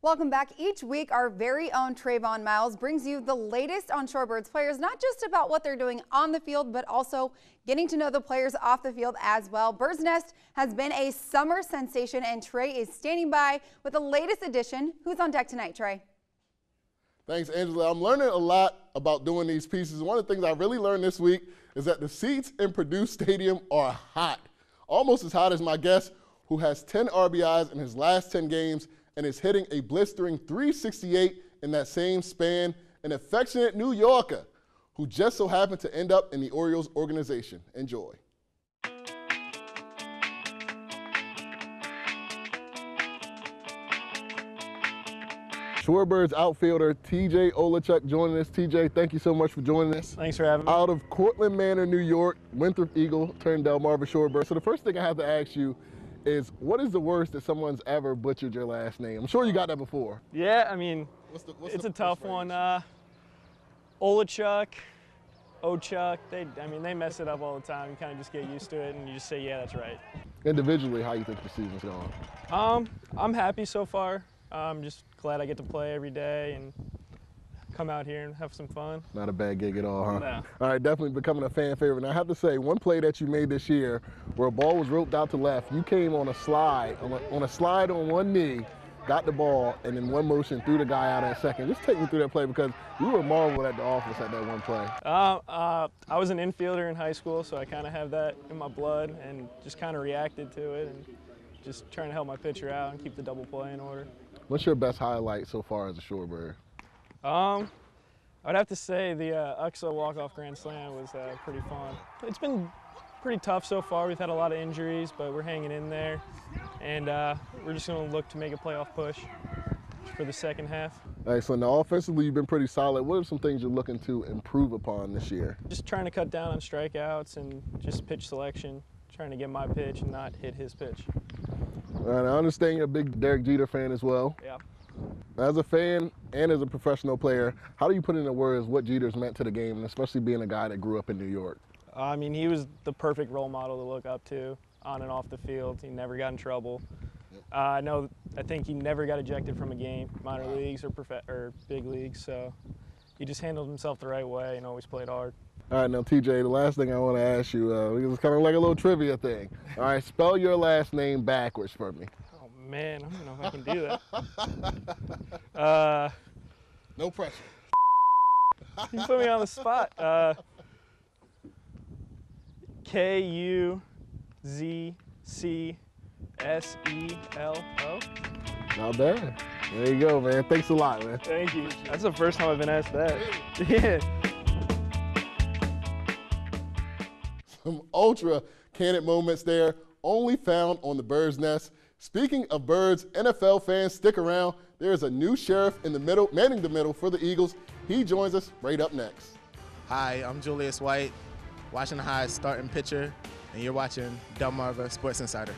Welcome back. Each week, our very own Trayvon Miles brings you the latest on Shorebirds players, not just about what they're doing on the field, but also getting to know the players off the field as well. Bird's Nest has been a summer sensation, and Trey is standing by with the latest edition. Who's on deck tonight, Trey? Thanks, Angela. I'm learning a lot about doing these pieces. One of the things I really learned this week is that the seats in Purdue Stadium are hot, almost as hot as my guest, who has 10 RBIs in his last 10 games and is hitting a blistering 368 in that same span, an affectionate New Yorker who just so happened to end up in the Orioles organization. Enjoy. Shorebirds outfielder TJ Olachuk joining us. TJ, thank you so much for joining us. Thanks for having me. Out of Cortland Manor, New York, Winthrop Eagle turned Delmarva Shorebird. So the first thing I have to ask you is, what is the worst that someone's ever butchered your last name? I'm sure you got that before. Yeah, I mean, it's a tough one. Olachuk, Ochuk, they mess it up all the time. You kind of just get used to it and you just say, yeah, that's right. Individually, how you think the season's going? I'm happy so far. I'm just glad I get to play every day and come out here and have some fun. Not a bad gig at all, huh? No. All right, definitely becoming a fan favorite. Now, I have to say, one play that you made this year where a ball was roped out to left, you came on a slide, on one knee, got the ball, and in one motion threw the guy out at second. Just take me through that play, because you were marveled at the office at that one play. I was an infielder in high school, so I kind of have that in my blood and just kind of reacted to it and just trying to help my pitcher out and keep the double play in order. What's your best highlight so far as a Shorebird? I'd have to say the UXA walk-off grand slam was pretty fun. It's been pretty tough so far. We've had a lot of injuries, but we're hanging in there, and we're just going to look to make a playoff push for the second half. Excellent. Now, offensively, you've been pretty solid. What are some things you're looking to improve upon this year? Just trying to cut down on strikeouts and just pitch selection, trying to get my pitch and not hit his pitch. All right, I understand you're a big Derek Jeter fan as well. Yeah. As a fan and as a professional player, how do you put into words what Jeter's meant to the game, and especially being a guy that grew up in New York? I mean, he was the perfect role model to look up to on and off the field. He never got in trouble. I think he never got ejected from a game, minor leagues or big leagues, so he just handled himself the right way and always played hard. All right, now, TJ, the last thing I want to ask you, it's kind of like a little trivia thing. All right, spell your last name backwards for me. Oh, man, I don't know if I can do that. No pressure. You put me on the spot. K-U-Z-C-S-E-L-O. Not bad. There you go, man. Thanks a lot, man. Thank you. That's the first time I've been asked that. Yeah. Some ultra candid moments there, only found on the Bird's Nest. Speaking of birds, NFL fans, stick around. There is a new sheriff in the middle, manning the middle for the Eagles. He joins us right up next. Hi, I'm Julius White, Washington High starting pitcher, and you're watching Delmarva Sports Insider.